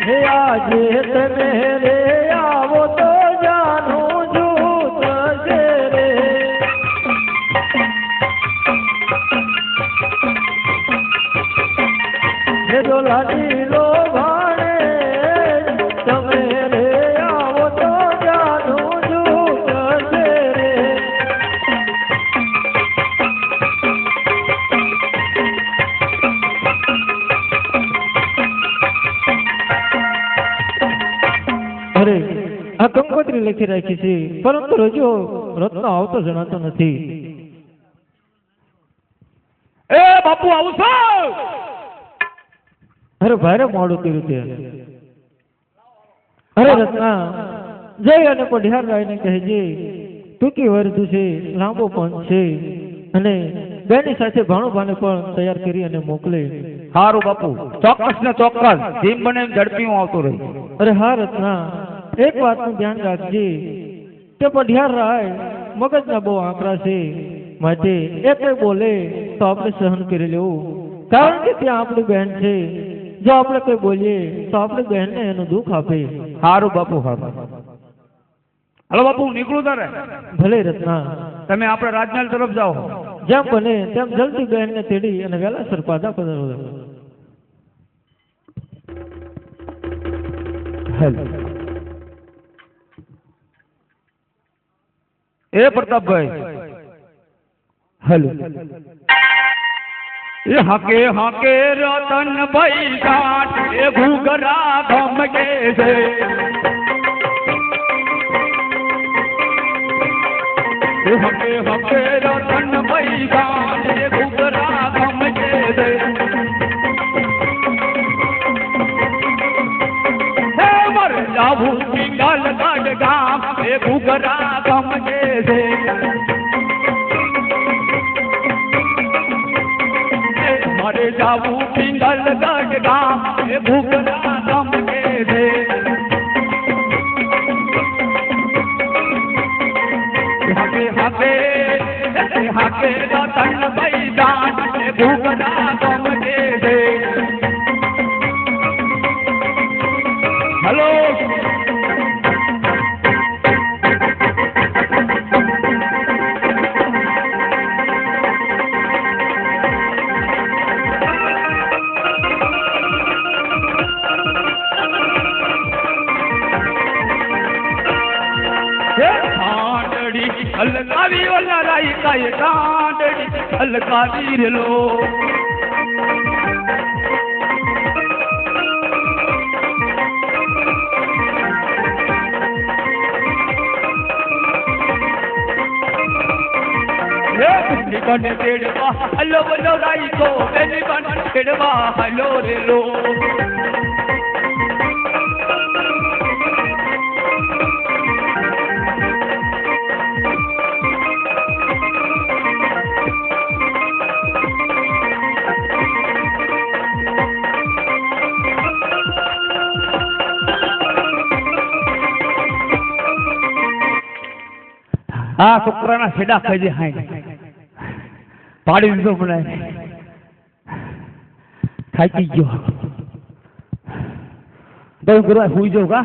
હે આજે તમે રે આવો તો જાનું જૂત છે રે હે જો લાડી લો ભાણે તમે રે આવો તો જાનું જૂત છે રે અરે આ કંકોત્રી લખી રાખી છે પરંતુ રજો રત્ન આવતો જણાતો નથી એ બાપુ આવું છો અરે ભારે મોડું કર્યું તે અરે રત્ના જય અને પઢિયાર રાયને કહેજે ટૂંકી વર્ધ છે લાંબો પણ છે અને બેની સાથે ભાણુભાને પણ તૈયાર કરી અને મોકલે સારું બાપુ ચોક્કસ ને ચોક્કસ જેમ બને એમ ઝડપી હું આવતો રહી અરે હા રત્ના એક વાતનું ધ્યાન રાખજે કે પઢિયાર રાય મગજના બહુ આંકડા છે માટે એ કઈ બોલે તો આપણે સહન કરી લેવું કારણ કે ત્યાં આપણી બહેન છે જો આપણે કઈ બોલીએ તો આપણી બહેનને એનું દુઃખ આપે સારું બાપુ સારું હલો બાપુ નીકળું તારે ભલે રત્ના તમે આપણે રાજમહેલ તરફ જાઓ જેમ બને તેમ જલ્દી બહેનને તેડી અને વહેલાસર પાછા પધારો એ પ્રતાપભાઈ હેલો એ હાકે હાકે રતનભાઈ ઘાટ એ ઘૂઘરા ગમકે છે એ હાકે હાકે રતનભાઈ ઘાટ એ ઘૂઘરા ગમકે છે હે મર જાવું પિંગલ ગઢ ગામ એ ઘૂઘરા ગમકે છે મારે જાવું પિંગલ ગઢ ગામ એ ઘૂઘરા ગમકે છે હાકે હાકે હાકે રતનભાઈ ઘાટ એ ઘૂઘરા ગમકે છે હલો अलकावी वाला राई का ये कांडड़ी अलकावी रे लो ये कुछ बन तेड़वा हलो बोलो राई को बेनी बन तेड़वा हलो रे लो આ છોકરાના છેડા ખાઈ હાઈ પાડી દીધો મને થાકી ગયો તો કરવા સુઈ જાઉં કા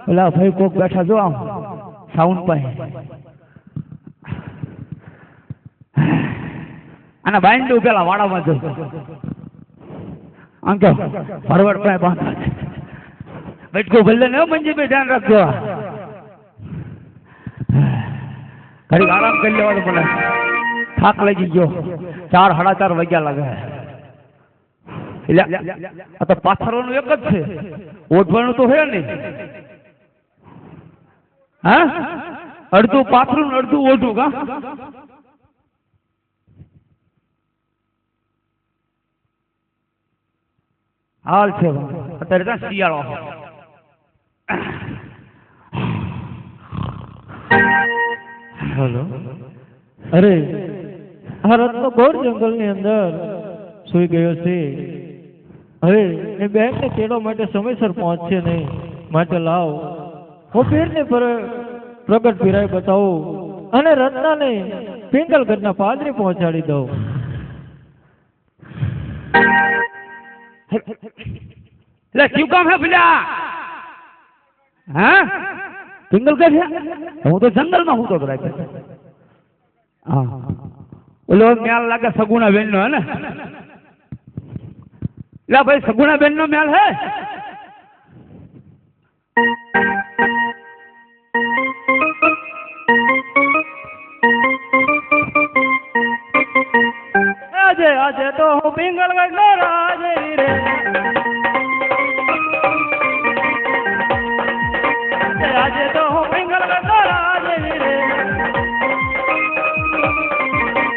ઓલા ભાઈ કોક બેઠા જો આમ સાઉન્ડ પાસે અને બાંધું પેલા વાડામાં જો આમ તો ફરવડ પાસે બાંધા બેઠકો ભલે ને મંજીભાઈ ધ્યાન રાખજો ઘડી આરામ કરી લેવાનું મને થાક લાગી ગયો 4 સાડા 4 વાગ્યા લાગે એટલે આ તો પાથરવાનું એક જ છે ઓઢવાનું તો હે નહીં હા અડધું પાથરું અડધું ઓઢું કા હાલ છે અત્યારે ત્યાં શિયાળો હેલો અરે આ રત્નો ઘોર જંગલની અંદર સૂઈ ગયો છે હવે એ બેનને તેડવા માટે સમયસર પહોંચશે નહીં માટે લાવ હું પીરને પ્રગટ પીરાય બતાવું અને રત્નાને પિંગલગઢના પાદરે પહોંચાડી દઉં. એટલે ક્યું કામ હે ભલ્યા હા જંગલ કે છે હું તો જંગલમાં હું તો રાખ્યો હા ઓલો મેલ લાગે સગુણા બેન નો હે ને લા ભાઈ સગુણા બેન નો મેલ હે આજે આજે તો હું પિંગલગઢ નો રાજ રે આજે તો હું પિંગલગઢ નો રાજ રે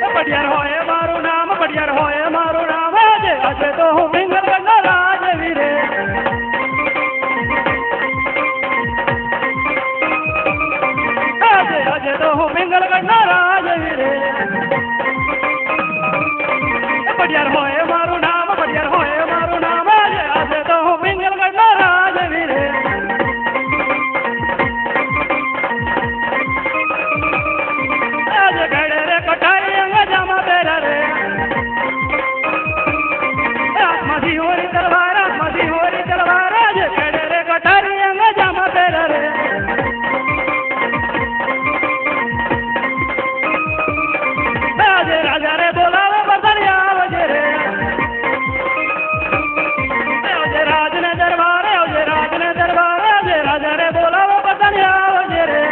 પડિયાર હોય મારું નામ પડિયાર હોય મારું નામ આજે આજે તો હું પિંગલગઢ નો રાજ રે આજે આજે તો હું પિંગલગઢ નો રાજ રે પડિયાર હોય મારું નામ પડિયાર હોય મારું નામ આજે આજે તો હું પિંગલગઢ નો રાજ રે આજે ઘડે રે કટાઈ અંગજામાં પહેરા રે આત્માથી હોરી તલવાર આજે ઘડે રે કટાઈ અંગજામાં પહેરા રે આજે રાજા રે બોલાવે બદલિયા આવજે રે આવજે રાજને દરબારે આવજે આજે રાજા રે બોલાવે બદલિયા આવજે રે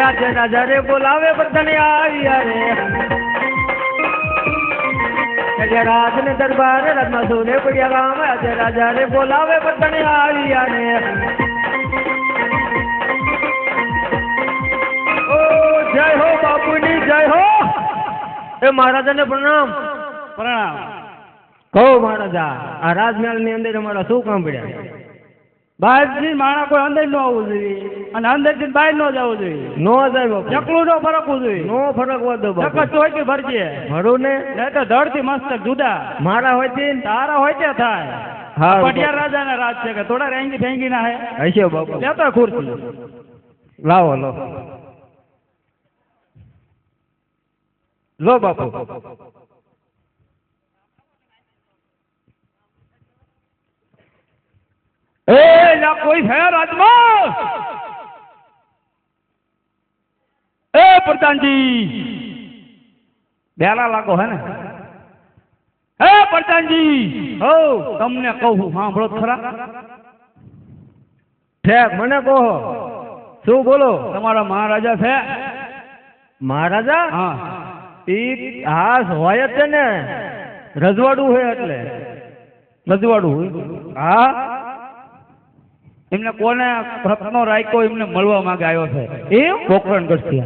આજે રાજા રે બોલાવે બધાને આવ્યા રે આજે રાજને દરબારે રાજમાં સોને પડ્યા ગામ આજે રાજા રે બોલાવે બધાને આવ્યા રે ઓ જય હો બાપુની જય હો એ મહારાજાને પ્રણામ પ્રણામ કહો મહારાજા આ રાજમહેલ ની અંદર અમારા શું કામ પડ્યા બહારથી માણસ કોઈ અંદર ન આવવું જોઈએ અને અંદરથી બહાર ન જવું જોઈએ નો જાય બાપુ ચકલું ન ફરકવું જોઈએ નો ફરક વધો બાપુ ચકસ હોય કે ભરજે ભરું ને નહીં તો ધડથી મસ્તક જુદા મારા હોય છે તારા હોય તે થાય હા પટિયાર રાજાના રાજ છે કે થોડા રેંગી ફેંગી ના હે હશે બાપુ લેતો ખુરશી લાવો લો બાપુ એ લા કોઈ છે રાજમાં એ પ્રધાનજી બેલા લાગો હે ને હે પ્રધાનજી હો તમને કહું સાંભળો ખરા ઠેક મને કહો શું બોલો તમારા મહારાજા છે મહારાજા હા ઈ હાસ હોય જ છે ને રજવાડું હોય એટલે રજવાડું હોય હા એમને કોને રત્નો રાખ્યો એમને મળવા માંગે આવ્યો છે એમ પોકરણગઢ થી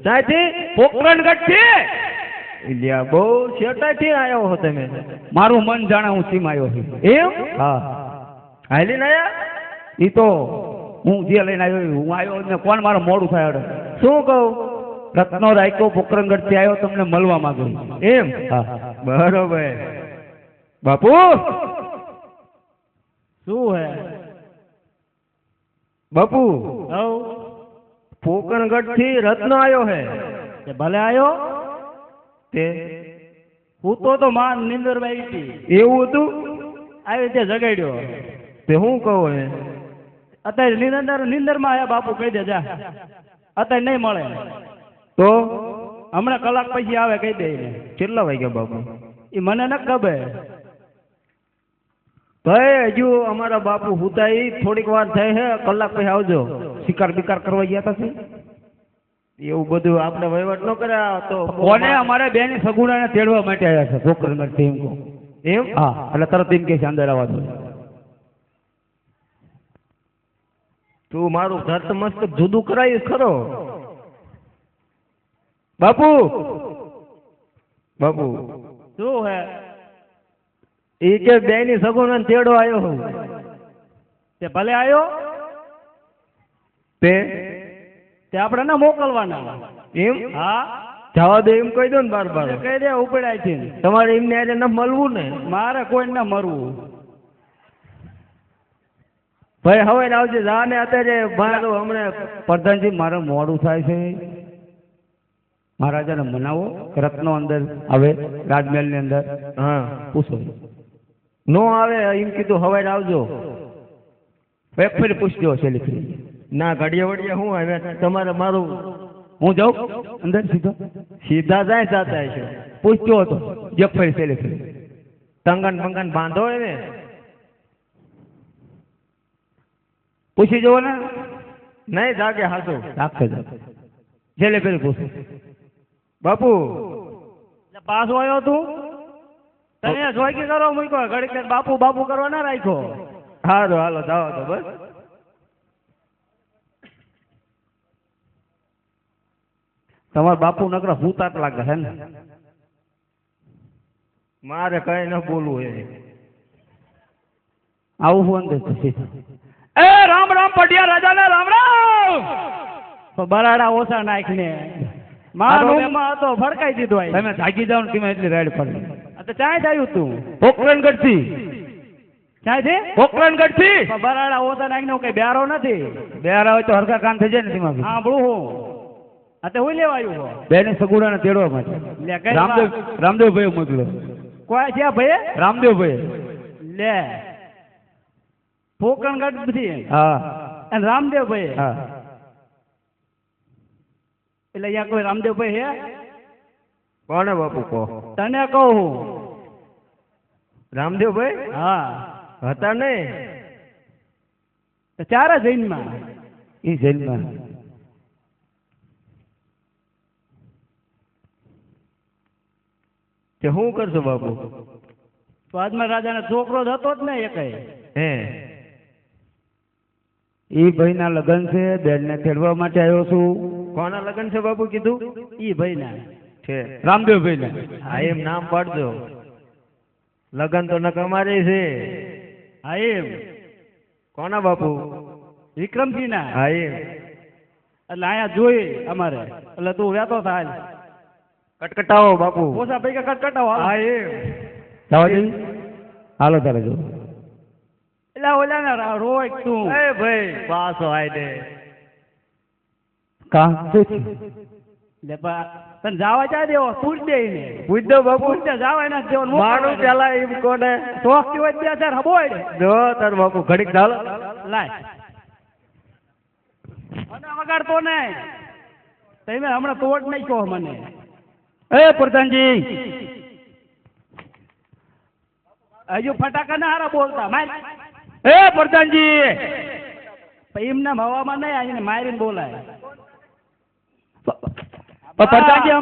સાથી પોકરણગઢ થી ઇલિયા બહુ શેટાથી આવ્યો હો તમે મારું મન જાણે હું સીમ આવ્યો છું એમ હા હાલી આયા ઈ તો હું જે લઈને આવ્યો હું આવ્યો ને કોણ મારે મોડું થાય અડે શું કહું રત્નો રાખ્યો પોકરણગઢ થી આવ્યો તમને મળવા માંગુ એમ હા બરોબર બાપુ શું હે બાપુ હવ પોકરણગઢ થી રત્ન આવ્યો હે તે ભલે આવ્યો તે હું તો માં નિંદર માં આવી હતી એવું હતું આવી તે જગાડ્યો તે હું કહું હે અત્યારે નિંદર માં આયા બાપુ કહી દે જા અત્યારે નહીં મળે તો હમણાં કલાક પછી આવે કહી દે કેટલા વાગ્યા બાપુ એ મને ન ખબર ભાઈ હજુ અમારા બાપુ હુતા ઈ થોડીક વાર થઈ હે કલાક પછી આવજો શિકાર બિકાર કરવા ગયા હતા એવું બધું આપણે વહીવટ ન કર્યા તો કોને અમારે બેન સગુણાને તેડવા માટે આવ્યા છે પોકરણગઢ થી એમ હા એટલે તરત એમ કે છે અંદર આવવા દો તું મારું ઘર તો મસ્ત જુદું કરાવીશ ખરો બાપુ બાપુ શું હે એ કે બે ની સગુણા તેડો આવ્યો હું તે ભલે આવ્યો તે આપણે ના મોકલવાના એમ હા જવા દે એમ કહી દો ને બાર બાર કહી દે ઉપડાય છે તમારે એમને આજે ન મળવું ને મારે કોઈ ના મરવું ભાઈ હવે આવજે જા ને અત્યારે મારું હમણાં પ્રધાનજી મારે મોડું થાય છે મહારાજાને મનાવો કે રત્નો અંદર આવે રાજમહેલની અંદર. હા પૂછો. નો આવે એમ કીધું હવાઈ આવજો. એક ફેરી પૂછજો છેલ્લી ફેરી. ના ઘડિયા વડિયા હું આવે તમારે મારું હું જાઉં અંદર સીધો સીધા જાય જાતા છે. પૂછજો હતો એક ફેરી છેલ્લી ફેરી. ટંગન બંગન બાંધો હોય ને પૂછી જવો ને. નહીં જાગે હાચું રાખતો જાઓ છેલ્લી ફેરી પૂછો. બાપુ પાસ આવ્યો તું તને જોઈકી કરો મૂક્યો ઘડીક બાપુ બાપુ કરવા ના રાખ્યો. હાલો હાલો જાઓ તો બસ. તમારા બાપુ નકરા ભૂતાટ લાગે છે ને. મારે કઈ ન બોલવું એ. આવું હું અંદર એ રામ રામ પટિયા રાજાને રામ રામ. બરાડા ઓછા નાખને માં હતો ફડકાઈ દીધો. તમે જાગી જાઓ ને તમે એટલી રાઈડ પડી. તો ચાય થયું તું પોખરણગઢ થી ચાય છે પોખરણગઢ થી બરાડા ઓછા નાખને કઈ બેરો નથી. બેરા હોય તો હરકા કાન થઈ જાય ને તેમાં સાંભળું હું આ હું લેવા આવ્યું બેને સગુડાને તેડવા માટે. રામદેવભાઈ મોકલ્યો. કોઈ છે ભાઈ રામદેવભાઈ લે પોકરણગઢ થી. હા અને રામદેવભાઈ હા એટલે અહીંયા કોઈ રામદેવભાઈ હે? કોને બાપુ કહો? તને કહું. રામદેવભાઈ હા હતા નહીં ચારે જૈનમાં એ જેલમાં. તે શું કરશો બાપુ? સ્વાદમાં રાજાનો છોકરો જ હતો જ ને એક. હે એ ભાઈના લગ્ન છે. બેનને તેડવા માટે આવ્યો છું. કોના લગ્ન છે બાપુ કીધું? ઈ ભાઈ ના છે રામદેવભાઈ. હા એમ નામ પાડજો. લગ્ન તો નક અમારે છે. હા એમ કોના બાપુ? વિક્રમસિંહ ના. હા એમ એટલે અહીંયા જોઈ અમારે એટલે તું વેતો થાય કટકટાવો બાપુ. ઓછા પૈકી કટકટાવો. હા એમ જવા દે. હાલો તારે જો. એટલે ઓલા ને રોય તું એ ભાઈ પાછો આય દે. કા શું છે? લે તને જવા ચાય દેવો પૂછ દે ને. પૂછ દો બાપુ. પૂછ દે જવા ના દેવો મારું પેલા એમ કોને શોખ થી હોય 2000 હબોય જો તાર બાપુ ઘડીક ચાલો. લાય મને વગાડતો નહીં. તમે હમણાં તોડ નહીં કહો મને. એ પ્રધાનજી હજુ ફટાકા ના હારા બોલતા માર. એ પ્રધાનજી એમના હવામાં નહીં આવીને મારીને બોલાય. પ્રધાનજી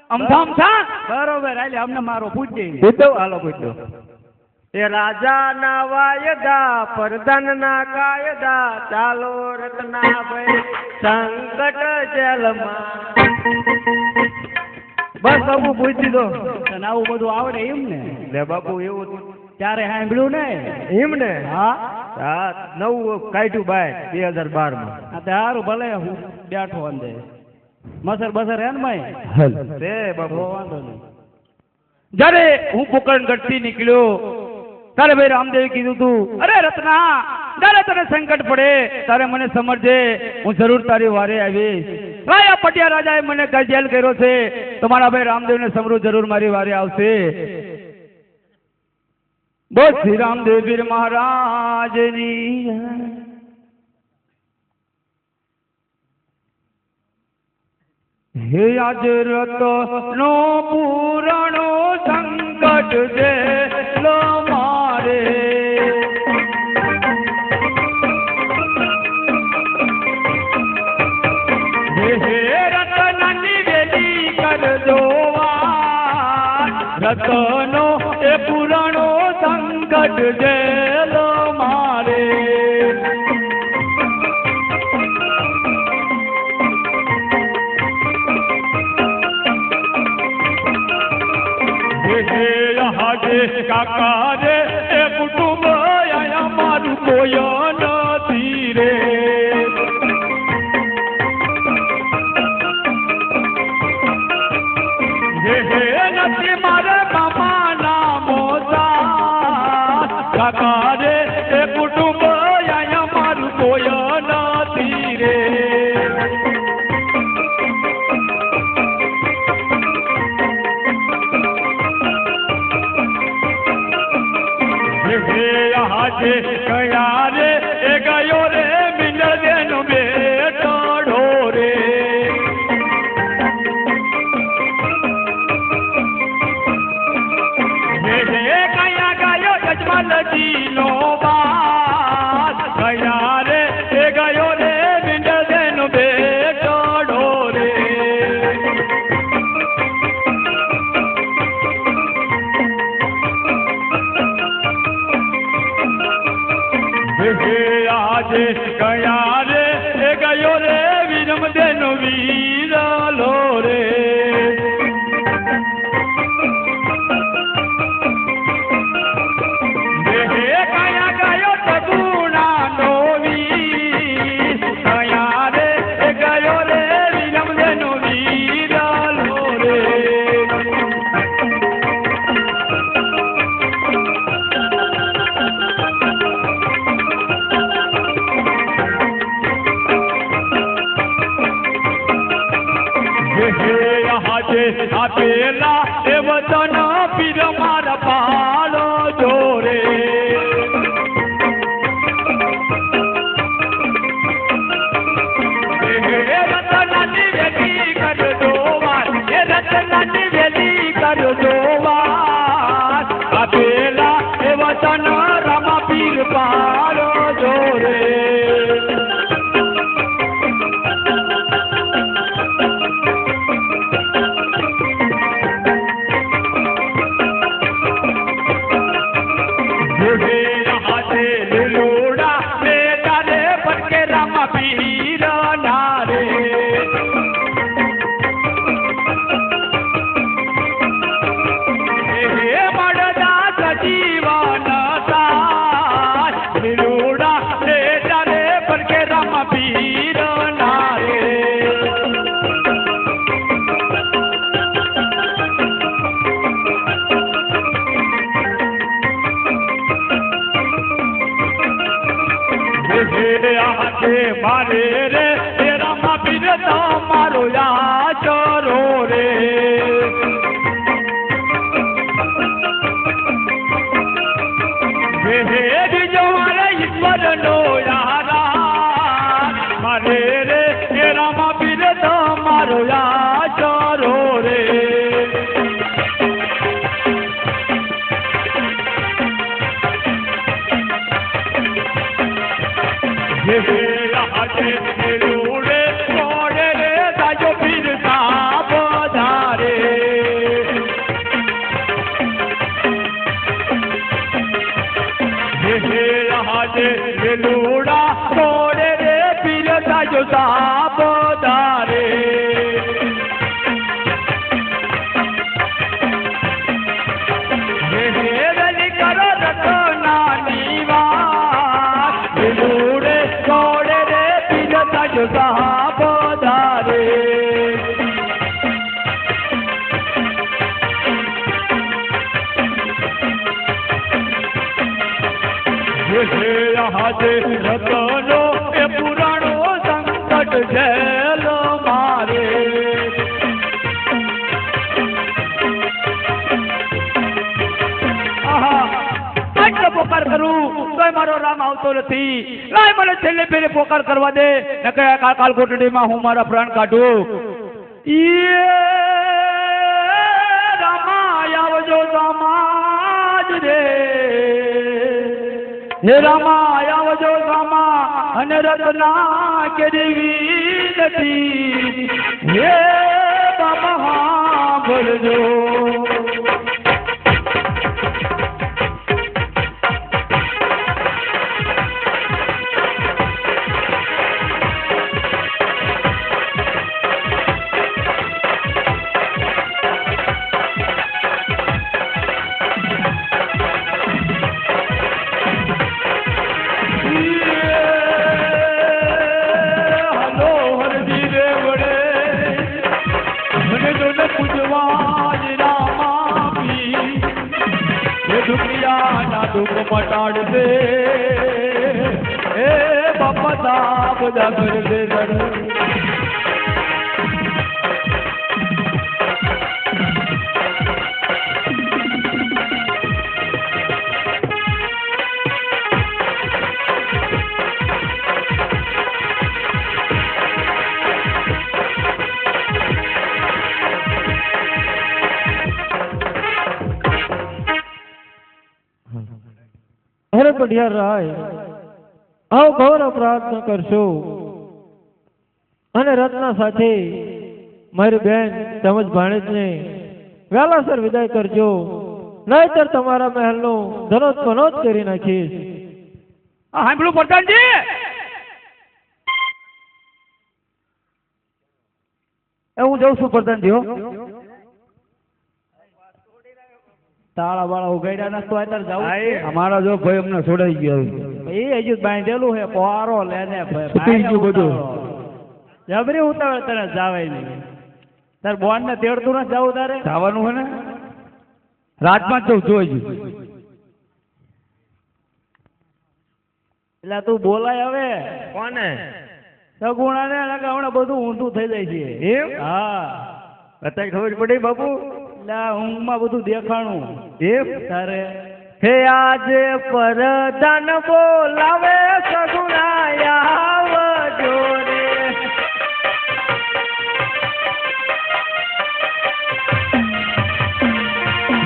આમ થા બરોબર હાલે અમને મારો પૂછજે. પૂછ દો. હાલો પૂછ દો. એ રાજા ના વાયદા પ્રધાન ના કાયદા ચાલો રત્ના ભાઈ સંકટ જેલમાં. બસ બાપુ પૂછી દીધો. તને આવું બધું આવડે એમ ને? લે બાપુ એવું ત્યારે સાંભળ્યું ને એમ ને? હા હા નવું કાઢ્યું બાય 2012 માં. આ તે સારું ભલે હું બેઠો અંદર મસર બસર હે ને ભાઈ હાલ તે બાપુ વાંધો નહીં. જ્યારે હું પોકરણગઢ થી નીકળ્યો તારે ભાઈ રામદેવે કીધું તું અરે રત્ના જ્યારે તને સંકટ પડે તારે મને સમજે હું જરૂર તારી વારે આવીશ. રાયા પટિયા રાજાએ મને જેલ કર્યો છે તો મારા ભાઈ રામદેવને સમરું જરૂર મારી વારે આવશે. બોલ શ્રી રામદેવ વીર મહારાજની. હે આજ રતનો પૂરણો સંકટ દેલો મારે. હે રતનની વેલી કરજો રતનો એ પૂરણો સંકટ દેલો મારે. કાકા રે એ કુટુંબ આયા મારું કોઈ નથી રે. નથી મારા મામા ના મોસા કાકા રે એ કુટુંબ આયા મારું કોઈ નથી રે. આજે ગયા રે એ ગયો રે મિંડળ દેનો બેટો ઢોરે કયા ગયો યજમાનજી નો બાસ ગયા રે એ ગયો રે મિંડળ દેનો બેટો ઢોરે આજે ગયા રે એ ગયો રે વીરમ દેનો વીરલો રે કયા ગયો સગુણા નો વીર કયા રે એ ગયો રે વીરમ દેનો વીરલો રે આપેલા એ વચન પીર મારા પાડો જોરે એ રતનાની વેલી કરજો વાત એ રતનાની વેલી કરજો વાત આપેલા એ વચન રામા પીર પાડો જોરે મારે રે તેરા માં પીર તમારો યાચરો રે બીજો મારે ઈશ્વર નો યારા મારે રે તેરા માં પીર તમારો યાચરો રે લૂડા છોડે રે પીર સાજો સાબદારે વેલી કરો રતનાની વાત લૂડે છોડે રે પીર સાજો સાબદારે આજે રતનો એ પુરાણો સંકટ જેલ મારે પોકાર કરું તોય મારો રામ આવતો નથી લાય મને છેલ્લે ફેરે પોકાર કરવા દે નકે કાલ કોટડીમાં હું મારા પ્રાણ કાઢું રામા આવજો સમાજ રે હે રામા આવજો રામા અને રત્ના કેવી નથી હે બાબા બોલજો દુઃખ મટાડ દે એ બાપા દા બધા કર દે અરે પઢિયાર રાય આવો ઘોર અપરાધ ન કરશો અને રત્ના સાથે મારી બેન તેમજ ભાણેજને વહેલાસર વિદાય કરજો, નહીતર તમારા મહેલનો ધનોત મનોત કરી નાખીશ. સાંભળું પ્રધાનજી? હું જઉં છું પ્રધાનજી. હો, તાળા બાળા ઉગાડ્યા ના તો અત્યારે જવું અમારા જો ભાઈ અમને છોડાઈ ગયો. એ હજુ બાંધેલું હે પોરો લેને છૂટી ગયું બધું. જબરી ઉતાવળ તને જાવાય નહીં. તાર બોન ને તેડતું નથી જવું તારે જવાનું હે ને રાજમાં જ જવું જોઈ ગયું. એટલે તું બોલાય હવે કોને? સગુણા ને લાગે હમણાં બધું ઊંધું થઈ જાય છે. એમ? હા, અત્યારે ખબર પડી બાપુ? એટલે ઊંઘમાં બધું દેખાણું. એમ? તારે હે આજે પરધાન બોલાવે સગુણા આવજો રે.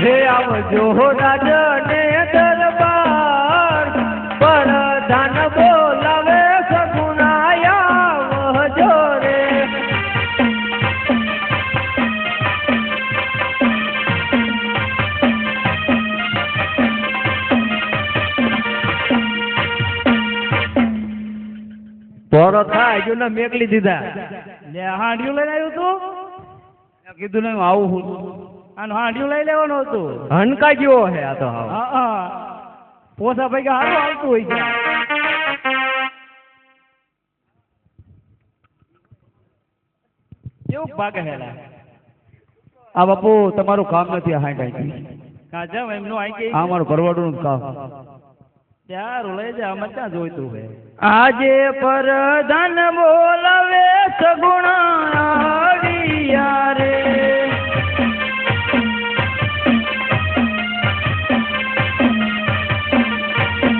હે આવજો રાજને દરબાર, પરધાન બોલાવે સગુણા આવજો રે. પોરો થાય જો ને મેકલી દીધા. લે હાંડિયું લઈને આવ્યું તું? કીધું ને હું આવું છું. આનું હાંડિયું લઈ લેવાનું હતું. હનકા જેવો હે આ તો. હા હા, પોસા પૈકી હારું આવતું હોય છે. કેવું ભાગે હેલા આ બાપુ તમારું કામ નથી. આ હાંડ આઈ કાજમ એમનું આઈ કે આ મારું ભરવાડું નું કામ. સારું લઈ જા, અમે ક્યાં જોઈતું હે. આજે પરધાન બોલાવે સગુણા આવ્યા રે.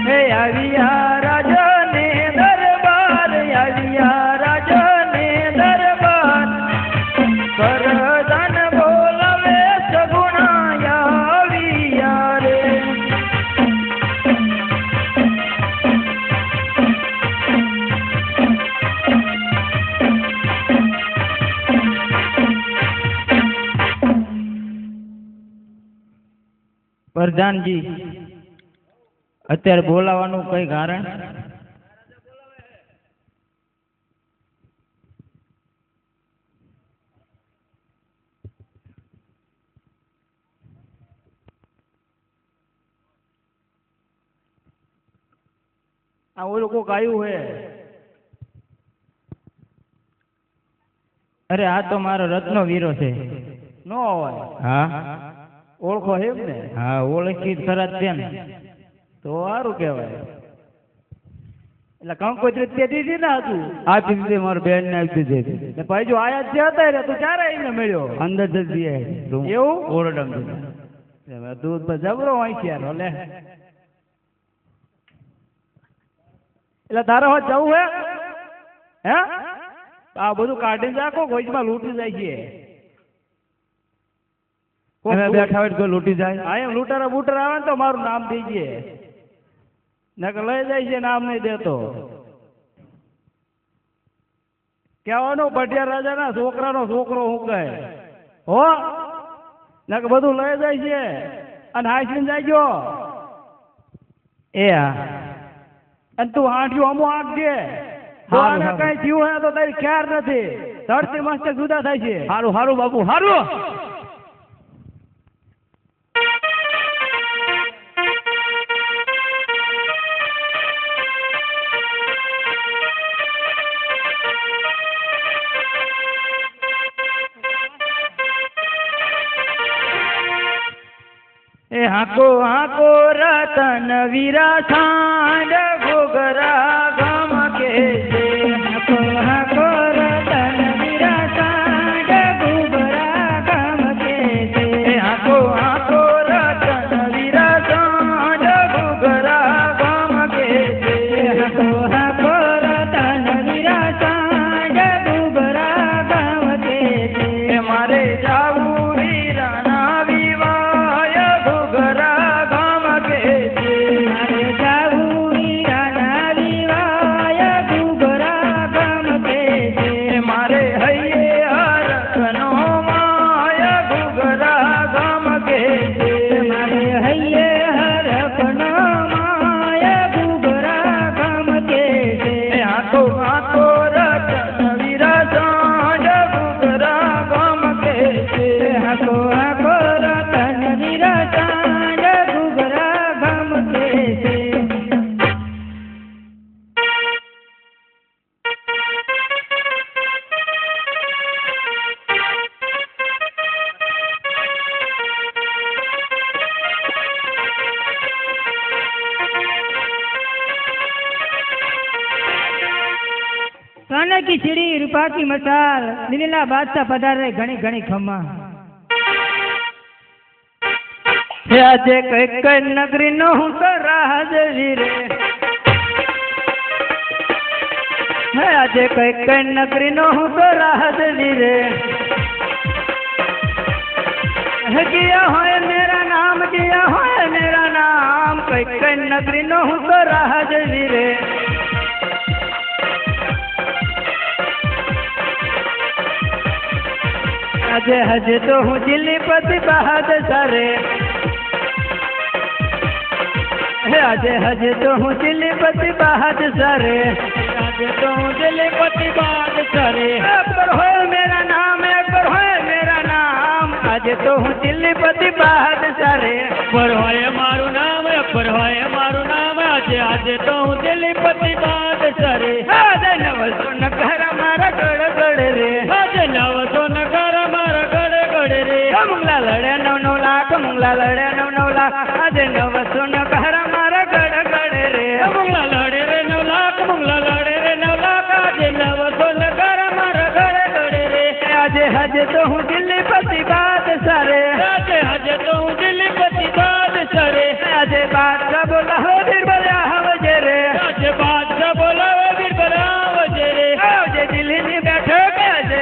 હે આવ્યા રાજને દરબાર, આવ્યા રાજને દરબાર, પરધાન બોલાવે સગુણા આવ્યા રે. પ્રધાનજી, અત્યારે બોલાવાનું કઈ કારણ? આ ઓલું કોક આવ્યું હે. અરે આ તો મારો રત્નો વીરો છે. નો હોય? હા, ઓળખો એમ ને? હા, ઓળખી ખરા છે ને. તો સારું કહેવાય. એટલે કંકોત્રી તે દીધી ને હતું? આપી દીધી, મારા બેન ને આપી દીધી. એટલે ભાઈ જો આયા જ હતા રે, તું ક્યારે આવીને મળ્યો? અંદર જ દે એવું? ઓરડમ દૂધ તો જબરો વાંચ્યા લે. એટલે તારે હોત જવું હે? આ બધું કાઢીને રાખો, ગોઈમાં લૂંટી જાય છે. બેઠા હોય કોઈ લૂંટી જાય. હા, એમ લૂંટારા બૂટારા આવે ને તો મારું નામ દેજે, નકર લઈ જાય છે, નામ નહીં દેતો. કહેવાનું પઢિયાર રાજાના છોકરાનો છોકરો હું કહે હો, નકર બધું લઈ જાય છે અને હાંસીને જાયજો. એ હા, અને તું હાંઠ્યું અમો આંકજે. કઈ થયું હોય તો તારી ખ્યાર નથી, ધરતી મસ્ત જુદા થાય છે. હારું હારું બાપુ, હારું. એ હાકો હાકો રતન વીરા છાંડ ઘોઘરા ગમ કે છે. હાકો હાકો રતન વીરા છાંડ ઘોઘરા ગમ કે છે. હાકો હાકો રતન વીરા છાંડ ઘોઘરા ગમ કે છે. હાકો હાકો રતન વીરા છાંડ ઘોઘરા ગમ કે છે. મારે જાવું વીરાના વિવાહ ઘોઘરા ગામ કે છે. મારે હૈયે હરપના માય ગુગરા ગામ કે છે આખો આખો રતન વીરા સાંડ ગુગરા ગામ કે છે આખો આખો રતન વીરા સાંડ ગુગરા ગામ કે છે सोने की चिड़ी रूपा की मसाल नीला बादशाह पधारे घणी घणी खम्मा આજે કઈ કઈ નગરી નો હું તો રાજવી રે આજે કઈ કઈ નગરી નો હું તો રાજવી રે जिया होए मेरा नाम कई कई नगरी नो हूँ तो राजवी रे अजे हजे तो हूँ दिल्लीपति बहादुर सारे अजे हजे तो हूँ दिल्लीपति बहादुर सारे अजे तो हूँ दिल्लीपति बहादुर सारे अकबर होए मेरा नाम આજે તો હું દિલ્હીપતિ બહાદુર સારે અકબર હોય મારું નામ આજે તો હું દિલ્હીપતિ બહાદુર સારે આજે નવસો નગર મારા ગડગડ રે આજે 900 નગર મારા ગડગડ રે મુંગલા લડે 9 લાખ આજે 900 નગર મારા ગડગડ રે મુંગલા લડે રે 9 લાખ આજે 900 નગર મારા ગડગડ રે આજે હજે તો હું દિલ્હીપતિ બહાદુર સારે આજે તો હું દિલ્હીપતિ બહાદુર સારે આજે બાદશાહ બોલાવો બીરબલ આવજે રે આજે બાદશાહ બોલાવે બીરબલ આવજે રે આવજે દિલ્હીની બેઠક આજે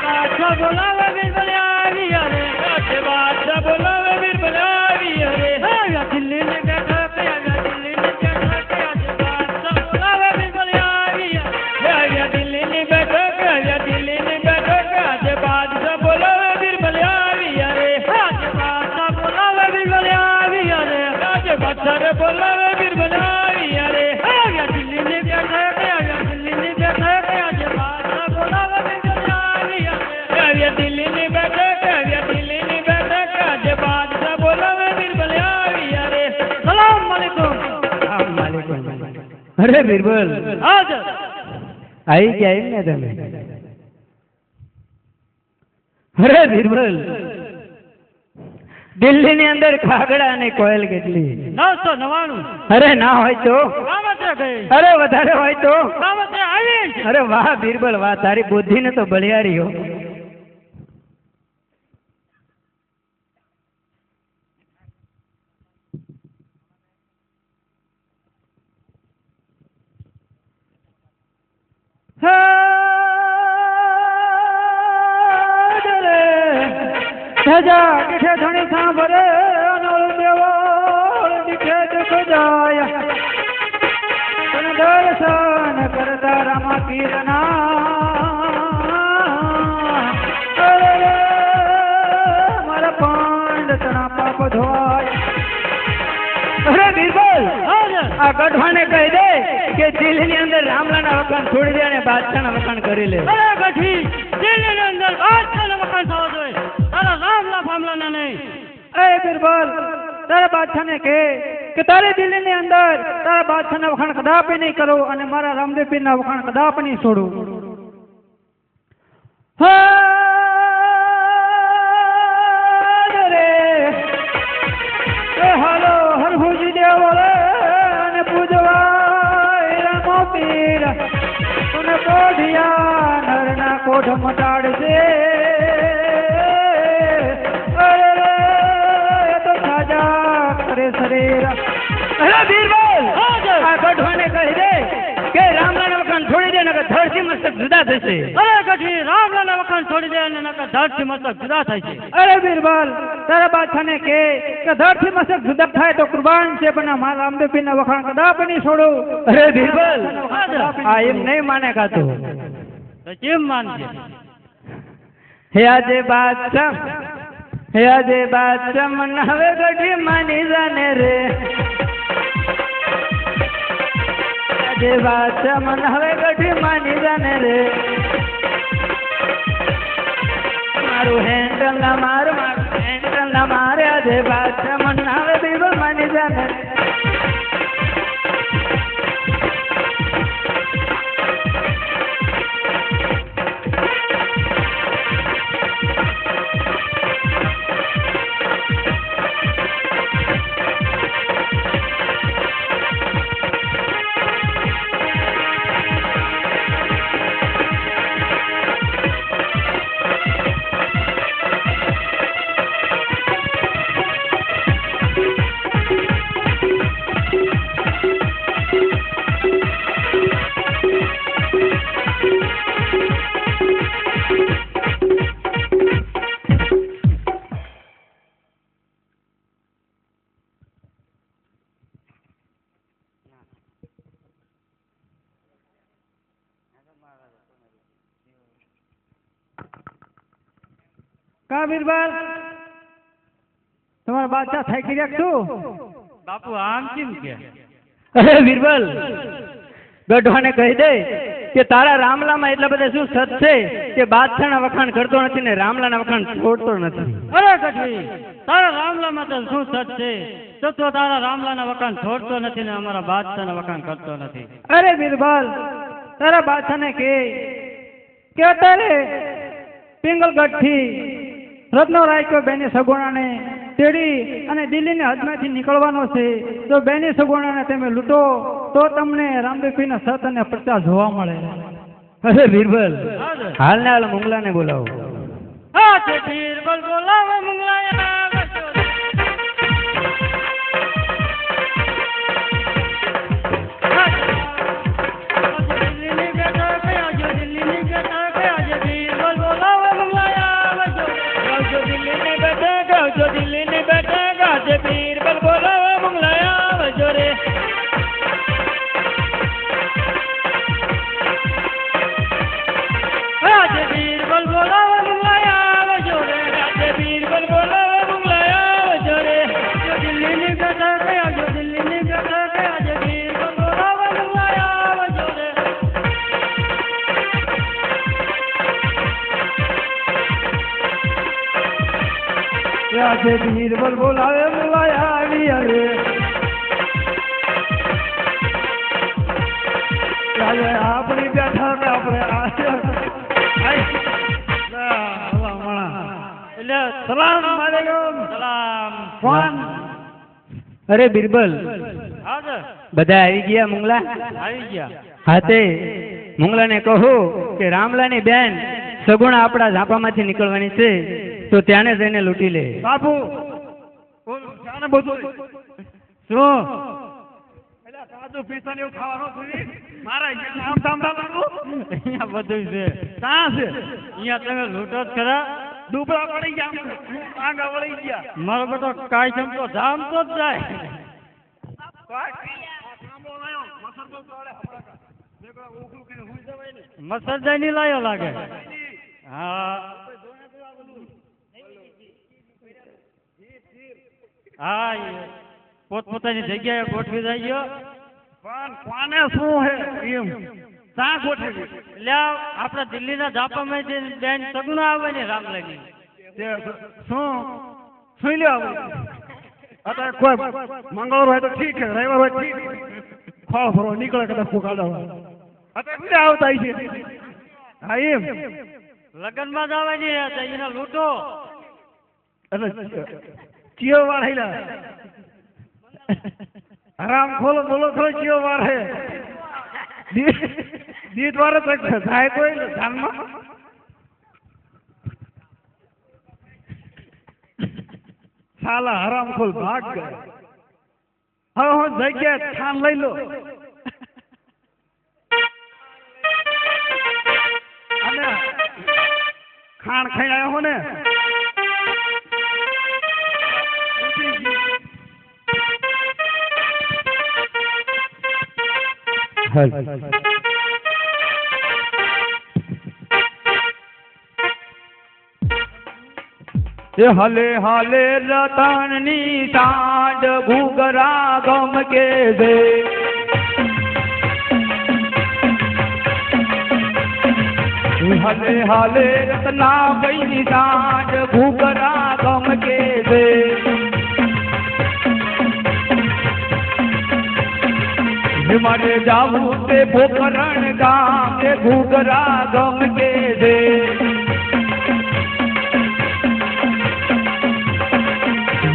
બાદશાહ બોલાવે બીરબલ આવી રે આજે બાદશાહ બોલાવે બીરબલ આવી રે આવ્યા દિલ્હીની બેઠક આજે બાદશાહ બોલાવે બીરબલ આવી આવ્યા દિલ્હીની બેઠક આજે બાદશાહ બોલાવે બીરબલ આવી રે આજે બાદશાહ બોલાવે બીરબલ આવી રે આજે બાદશાહ બોલાવે બીરબલ આવી રે આવ્યા દિલ્હીની બેઠક આજે બાદશાહ બોલાવે બીરબલ આવી રે આવ્યા દિલ્હીની બેઠક આજે બાદશાહ બોલાવે બીરબલ આવી રે સલામ વાલેકુમ અરે બીરબલ હાજર આવી ગયા એમ ને તમે અરે બીરબલ દિલ્હી ની અંદર ખાગડા અને કોયલ કેટલી 999 અરે ના હોય તો કામતે ગઈ અરે વધારે હોય તો કામતે આવી અરે વાહ બીરબલ વાહ તારી બુદ્ધિ ને તો બળિયારી હો સજા દીઠે ધણી સાંભળે અનોલ દેવળ દીઠે દુઃખ જાય તને દર્શન કરતા રામા પીરના મારા પાંડ તણા પાપ ધોવાય અરે બીરબલ હાજર આ ગઢવાને કહી દે કે દિલ્હી ની અંદર રામલાના વખાણ છોડી દે અને બાદશાહના વખાણ કરી લે અરે ગઠી દિલ્હીની અંદર બાદશાહના વખાણ થવા જોઈએ તારા રામલા ફામલાના નહીં એ બીરબલ તારા બાદશાહને કે તારે દિલ્હી ની અંદર તારા બાદશાહના વખાણ કદાપી નહીં કરો અને મારા રામદેવ પીરના વખાણ કદાપી નહીં છોડું હાલો હરભુજી દેવળે અને પૂજવાય રામો પીર તું કોઢિયા નરના કોઢ મટાડશે શરીર અરે બીરબલ આ ગઢવાને કહી દે કે રામલાના વખાણ છોડી દે નકર ધરતી મસ્તક જુદા થશે અરે ગઠી રામલાના વખાણ છોડી દે અને નકર ધરતી મસ્તક જુદા થાય છે અરે બીરબલ તારા બાદશાહને કે ધરતી મસ્તક જુદા થાય તો કુરબાન છે પણ મારા રામદેવ પીરના વખાણ કદાપી નહીં છોડું અરે બીરબલ આ એમ નહીં માને કાતું તો કેમ માનજે હે આજે બાદશાહ યાદે બાદશાહ મન હવે ગઢી માની જાને રે યાદે બાદશાહ મન હવે ગઢી માની જાને રે મારું હેન્ડલ ના મારું હેન્ડલ ના મારે યાદે બાદશાહ મન હવે બીબલ માની જાને રે કા બીરબલ તમારા બાદશાહ થાકી રહ્યા છું બાપુ આમ કેમ કે અરે બીરબલ ગઢવાને કહી દે કે તારા રામલામાં એટલા બધા શું સત છે કે બાદશાહના વખાણ કરતો નથી ને રામલાના વખાણ છોડતો નથી. અરે ગઢવી તારા રામલામાં તો શું સત છે તો તારા રામલાના વખાણ છોડતો નથી ને અમારા બાદશાહના વખાણ કરતો નથી. અરે બીરબલ તારા બાદશાહને કે અત્યારે પિંગલગઢ થી રત્નો રાખ્યો બેની સગુણાને તેડી અને દિલ્હીની હદમાંથી નીકળવાનો છે તો બેની સગુણાને તમે લૂંટો તો તમને રામદેવપીરના સત અને પ્રચાર જોવા મળે. અરે બીરબલ હાલને હાલ મુંગલાને બોલાવો. હા છે બીરબલ બોલાવે મુંગલાયા બીરબલ બોલાવે મુંગલાયા વજો રે આજે બીરબલ બોલાવે મુંગલાયા વજો રે આજે બીરબલ બોલાવે મુંગલાયા વજો રે જો દિલ્હીની બેઠા કે આજે દિલ્હીની બેઠા કે આજે બીરબલ બોલાવે મુંગલાયા વજો રે આજે બીરબલ બોલાવે મુંગલાયા આવી હવે આજે આપણી બેઠા કે આપણે સલામ વાલેકુમ સલામ કોણ? અરે બીરબલ હાજર બધા આવી ગયા મુંગલા? આવી ગયા. હા તે મુંગલાને કહો કે રામલાની બેન સગુણા આપણા ઝાપામાંથી નીકળવાની છે તો ત્યાંને જઈને લૂંટી લે. બાપુ જાને બધું શું એટલે કાજુ પીસન એવું ખાવાનું સુધી મારા આમ તામડા લાગુ અહીંયા બધું છે. ક્યાં છે? અહીંયા તમે લૂંટો જ ખરા. ડુબળા પડી ગયા આગા વળી ગયા મારો બેટો કાયમ તો જામતો જ જાય. મસરદાઈ ની લાયો લાગે. હા હા પોતપોતાની જગ્યાએ ગોઠવી જાય ગયો. પણ કોને શું હે એમ શા ગોઠવી એટલે આપણા દિલ્હીના ઝાપામાં બેન સગુણા આવે ને રામલાની શું સુઈ લે અત્યારે કોઈ મંગળવાર હોય તો ઠીક છે રવિવાર હોય ઠીક ખોળ ફરો નીકળે કદાચ ફૂકાડો અત્યારે બધા આવતા છે. હા એમ લગ્નમાં જ આવે ને એને લૂંટો. એટલે ચિયો વાર હેલા હરામ ખોલો બોલો થોડો ચિયો વાર હે દીત વાર તો થાય કોઈ ધ્યાનમાં સાલા હરામ ખોલ ભાગ ગયો. હવે હું જગ્યાએ સ્થાન લઈ લો અને ખાણ ખાઈ આવ્યો હો ને એ હલે હાલે રતનની સાંડ ઘૂઘરા ગમ કે દે હલે હાલે રતના ભાઈની સાંડ ઘૂઘરા ગમ કે દે મારે જાવું તે પોખરણ ગામ તે ઘૂઘરા ગમ કે દે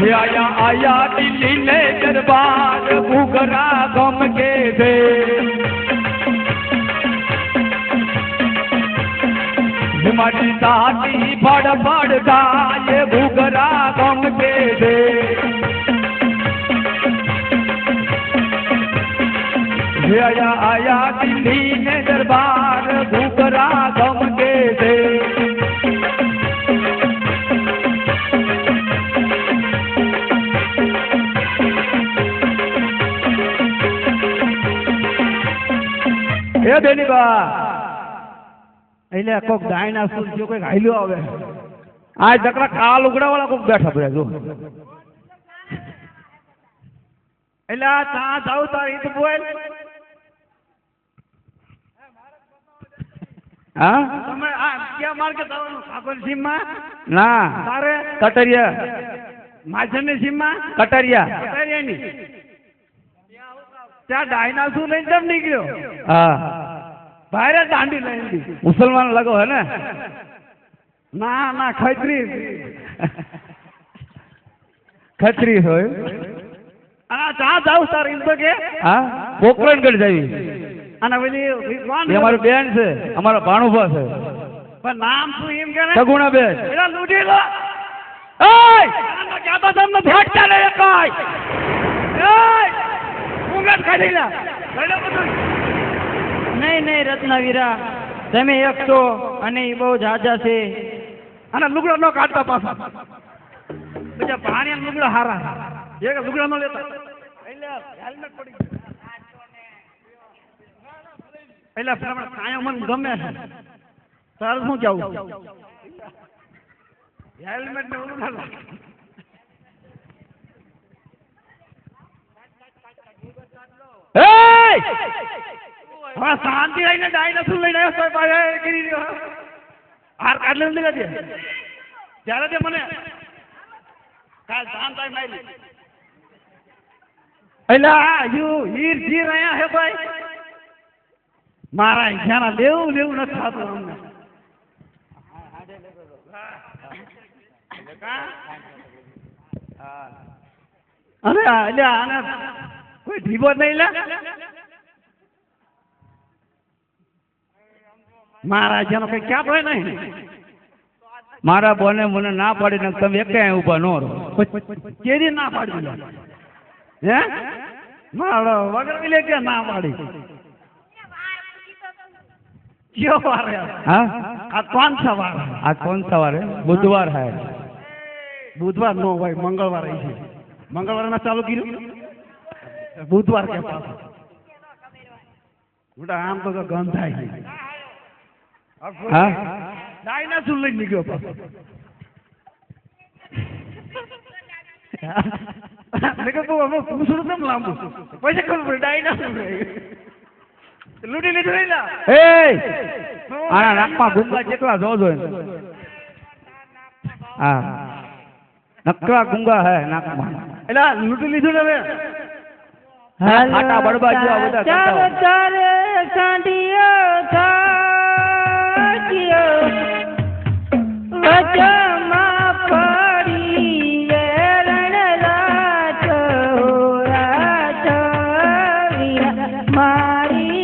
આયા આયા દિલ્હી ને દરબાર ઘૂઘરા ગમ કે દે મારી સાથી ફડ ફડ ગાય ઘૂઘરા ગમ કે દે આયા આયા દિલ્હી ને દરબાર ઘૂઘરા ગમ કે દે એ બેની બા એટલે કોક ગાયના સુર જો કોઈ હાલ્યો આવે આ દકડા કાળ ઉગડા વાળા કોક બેઠા પડ્યા જો એટલે આ તા જાવ તાર ઈ તો બોલ હા તમે આ ક્યાં માર્ગે જવાનું સાગર સીમમાં ના તારે કટરિયા માજરની સીમમાં કટરિયાની ત્યાં ડાયનાસોર લઈને જમ નીકળ્યો હા ભારે દાંડી લઈને મુસલમાન લગો હે ને ના ના ખત્રી હોય આ ચા જાવ તાર એમ તો કે હા પોકરણગઢ જાવી અને પેલી કોણ અમારું બેન છે અમારો ભાણુભા છે પણ નામ શું એમ કે સગુણા બેન એલા લૂટી લો એય આનો ક્યાં તો તમને ફેટતા ને કાઈ એય ઉંગત કાઢી લા લડો બધું નહીં રત્નવીરા તમે એક છો અને એ બહુ જાજા છે અને લુગડો ન કાઢતા પાછા બીજા પાણી લુગડા હારા એક લુગડા ન લેતા એટલે હેલ્મેટ પડી ગયું એટલે પ્રમાણે કાયો મન ગમે છે તાર શું કેવું હેલ્મેટ ને ઓલું ના હવે શાંતિ રહીને ડાયનાસોર લઈને આવ્યો તો પાછા કરી રહ્યો હાર કાઢ લે દે ત્યારે તે મને કાલ શાંત આવી મારી એટલે આ હીર જીર અહીંયા હે ભાઈ મારા ઈચ્છાના લેવું નથી થતું અમને અરે એટલે આને કોઈ ઢીબો નહીં લે મારા જેનો કઈ ક્યાં હોય નહીં મારા બોને મને ના પાડીને તમે એક ઉભા નો રહો કેરી ના પાડી હે મારો વગર મિલે કે ના પાડી क्यों आ रहे हैं हाँ आज कौन सा वार है बुधवार है बुधवार नो भाई मंगलवार है मंगलवार ना चालू की बुधवार के पास बेटा आम तो गंध है हाँ डायनासोर ले निकलो पास देखो तो हम पूछो तो लांबू पैसे कम डायनासोर લૂટી લીધું નહીં લા એ આના નાકમાં ગુંગા જેટલા જોજો હા નકરા ગુંગા હે નાકમાં એલા લૂટી લીધું ને હવે આટા બળબાજી આ બધા ચારે ચારે કાંડિયો થાક્યો વચમાં પડી રણ રાત મારી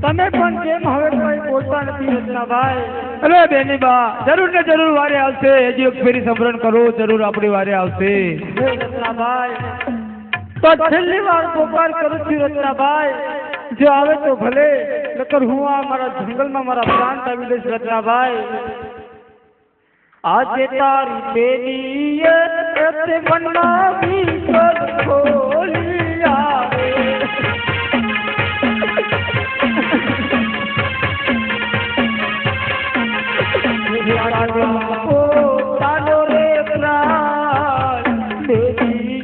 તમે પણ કેમ હવે કોઈ બોલતા નથી રચનાભાઈ? અરે બેની બા જરૂર ને જરૂર વારે આવશે. હજી એક ફેરી સંભરણ કરો, જરૂર આપણી વારે આવશે. રચનાભાઈ તો છેલ્લી વાર પોકાર કરું છું રચનાભાઈ, જો આવે તો ભલે, નકર હું આ મારા જંગલમાં મારા પ્રાણ તાવી દઈશ રચનાભાઈ. આજે તારી બેની તે મનમાં વિકલ ખોલી આવે, ચાલો રે પ્રાણ બેની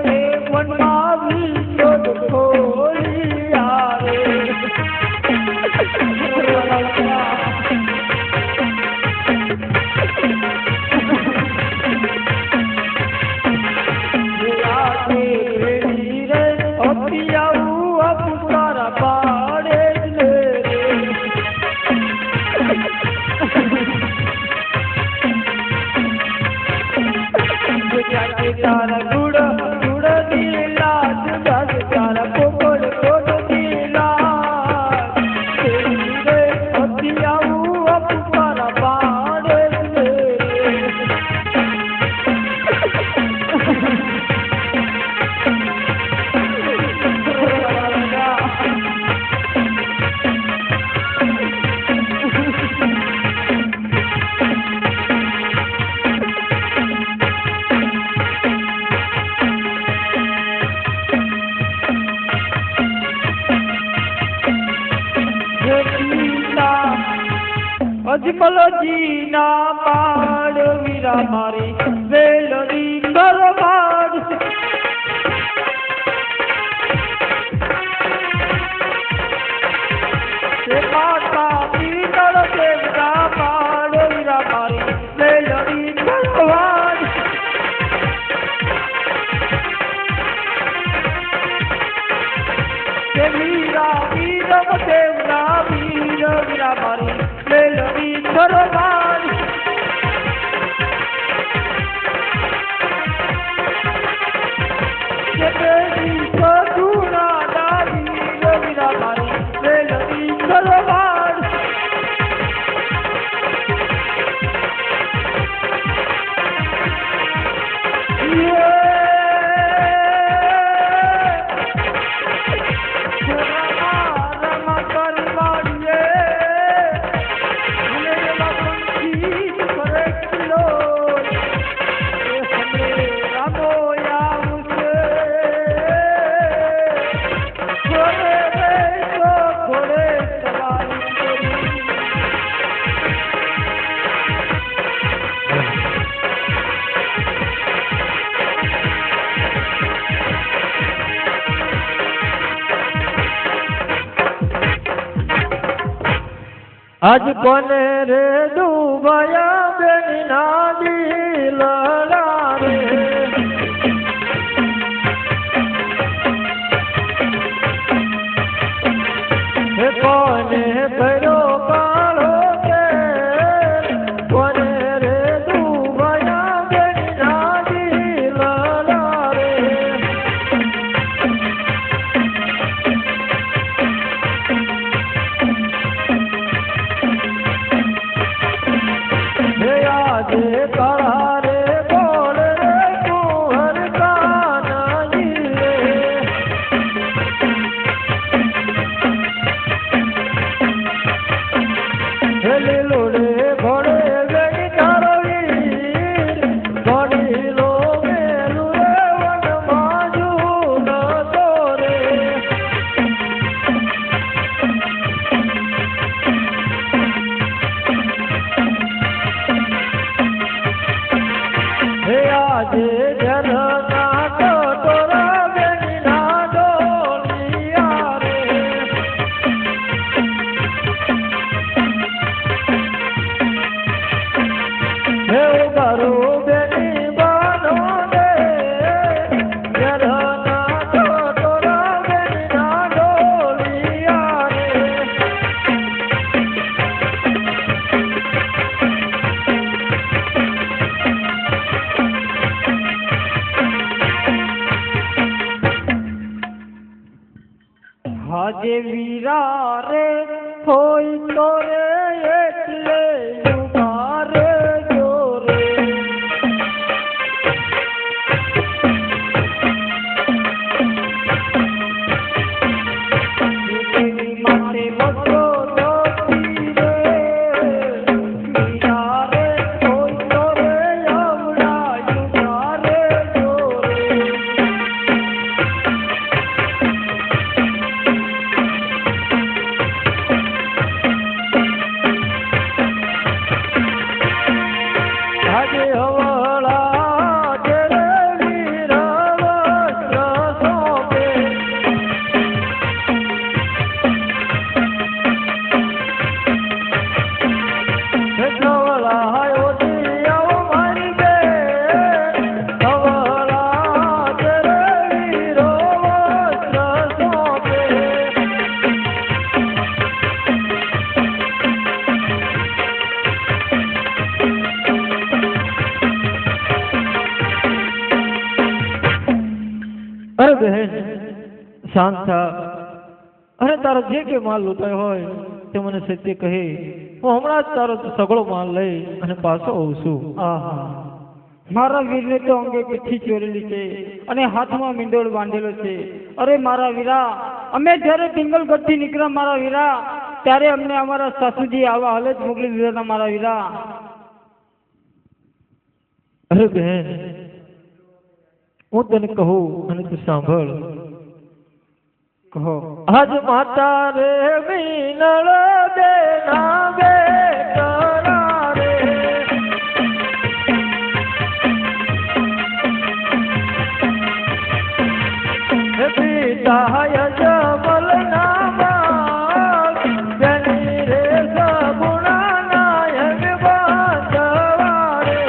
તે મનમાં વિકલ ખોલી આવે. તારા ગુડ ગુડ દિલા જસ તારા કોકોડ કોડ દિલા રે અતિયાઉ અપુકારા પાડે રે. અજમલજી ના પાડ વીરા મારી વેલડી કરવાડ, આજ કોને રે ડૂબાયા બેની નાદી લડા રે હે કોને કર્યો કાળો કે કોને રે ડૂબાયા બેની નાદી લડા રે આજે કાળા રે બોલ રે કુંવર કાનાજી રે હે લીલો રે ઘોડે વેણી તારવી ઘોડી લો મેલું રે વનમાં જૂન તો રે હે આજે જરના ટોરા બેની ના ડોલિયા રે હે ઉગારો બેની બાનો દે જરના ટોરા બેની ના ડોલિયા રે આજે વીરા રે હોય તો રે એટલે ઉભા રે જોરે માટે મોટો દોતી રે વીરા રે હોય તો રે આવડા ઉભા રે જોરે આજે હવાળા તેરે વીર વસ્ત્ર સોંપે ધવળાયો દિયાઓ મારી દે હવાળા તેરે વીર વસ્ત્ર સોંપે અરે બહેન શાંત થા અરે તારો જે કે માલ લૂંટાયો હોય તે મને સત્ય કહે હું હમણાં જ તારો સગળો માલ લઈ અને પાછો આવું છું આહા મારા વીરને તો અંગે પીઠી ચોરેલી છે અને હાથમાં મીંડોળ બાંધેલો છે અરે મારા વીરા અમે જ્યારે પિંગલગઢથી નીકળ્યા મારા વીરા ત્યારે અમને અમારા સાસુજી આવા હાલે જ મોકલી દીધા હતા મારા વીરા અરે બહેન હું તને કહું અને તું સાંભળ કહો આજ માતા રે મીનળ દેના બેટરા રે હે પિતા યજમલ ના બાળ જની રે સગુણા નાયક બાંધવા રે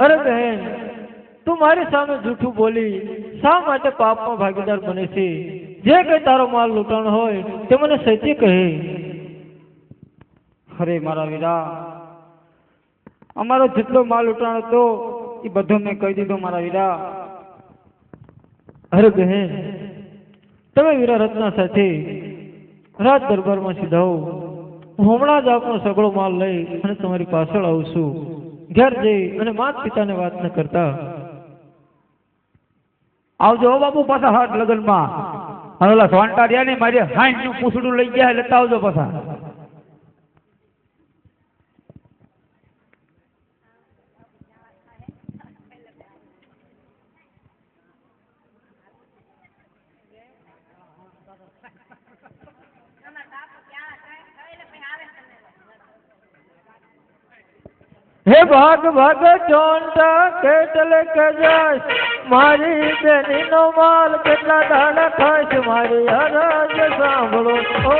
અરે બહેન, તું મારી સામે જૂઠું બોલી શા માટે પાપમાં ભાગીદાર બને છે? જે કઈ તારો માલ લૂંટાણો હોય તે મને સત્ય કહે. અરે મારા વીરા, અમારો જેટલો માલ લૂંટાણો હતો એ બધો મેં કહી દીધો મારા વીરા. અરે બહેન, તમે વીરા રત્ના સાથે રાજ દરબારમાં સીધાઓ. હું હમણાં જ આપનો સગળો માલ લઈ અને તમારી પાછળ આવું છું. ઘેર જઈ અને માતા પિતાને વાત ન કરતા. આવજો હો બાપુ પાછા હાથ લગનમાં. અને ઓલા સોંટા રહ્યા ને મારી હાઈનું પૂછડું લઈ ગયા લેતા આવજો પાછા. હે ભાગ ભાગ ચોંટા કેટલે કજાશ, મારી બેનીનો માલ કેટલા દાડા ખાશ, મારી અરજ સાંભળો ઓ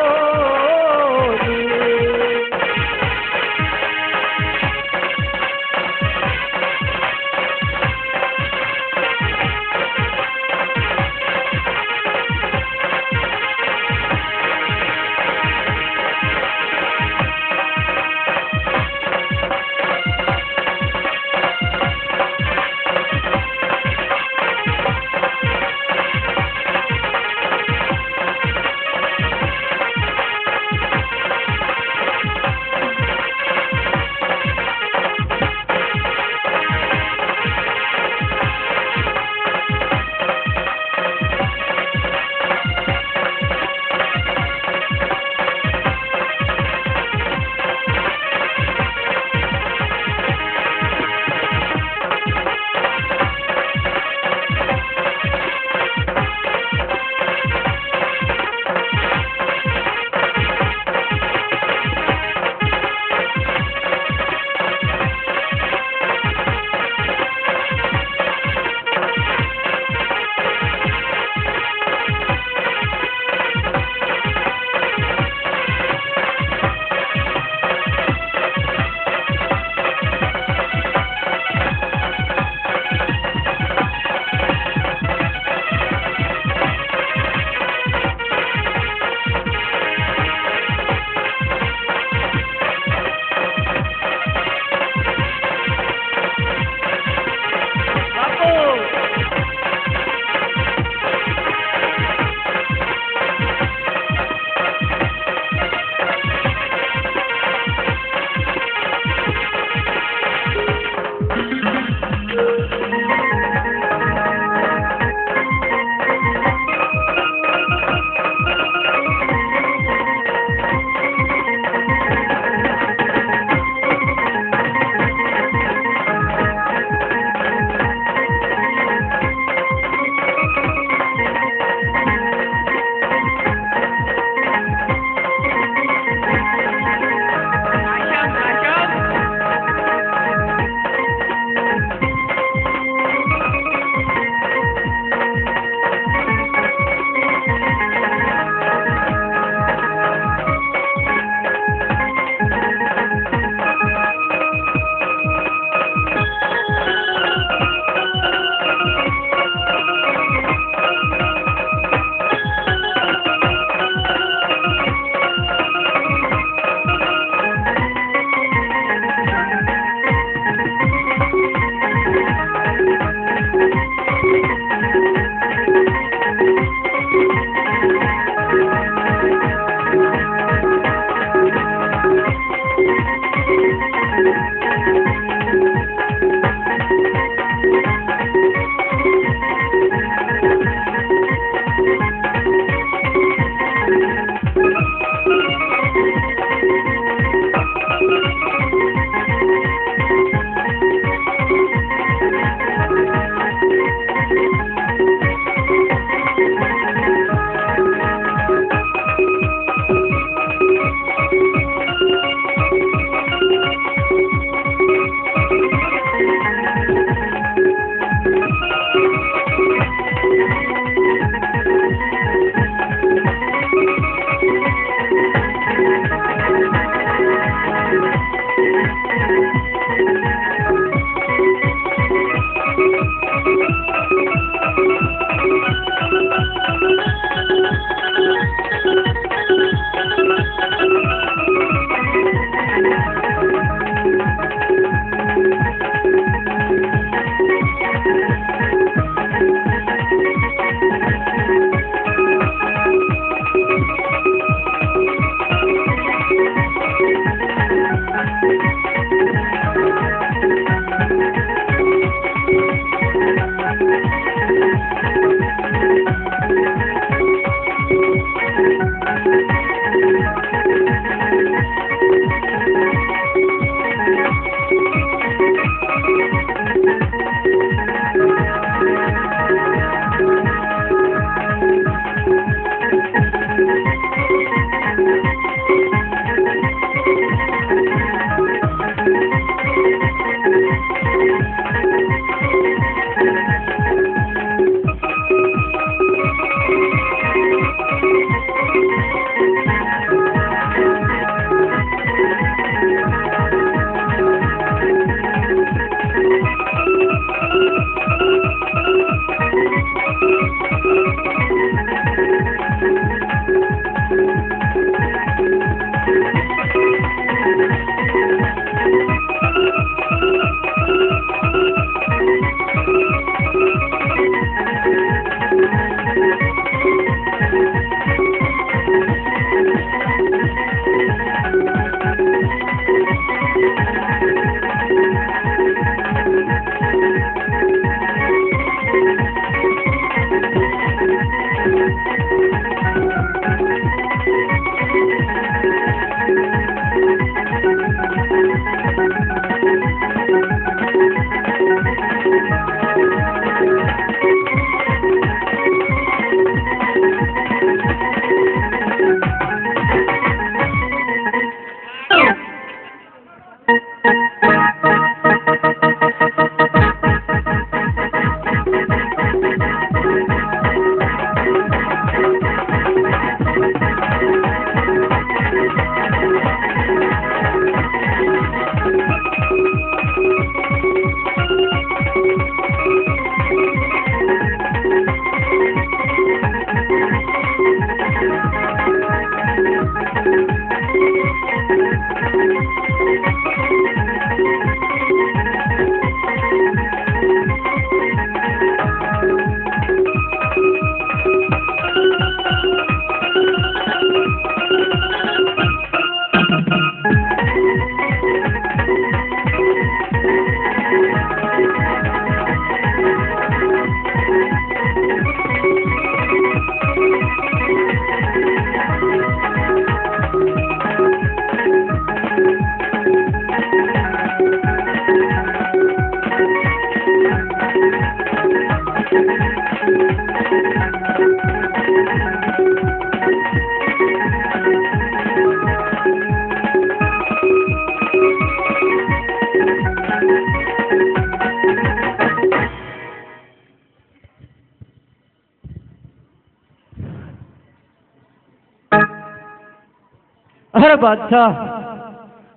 અરે બાદશાહ,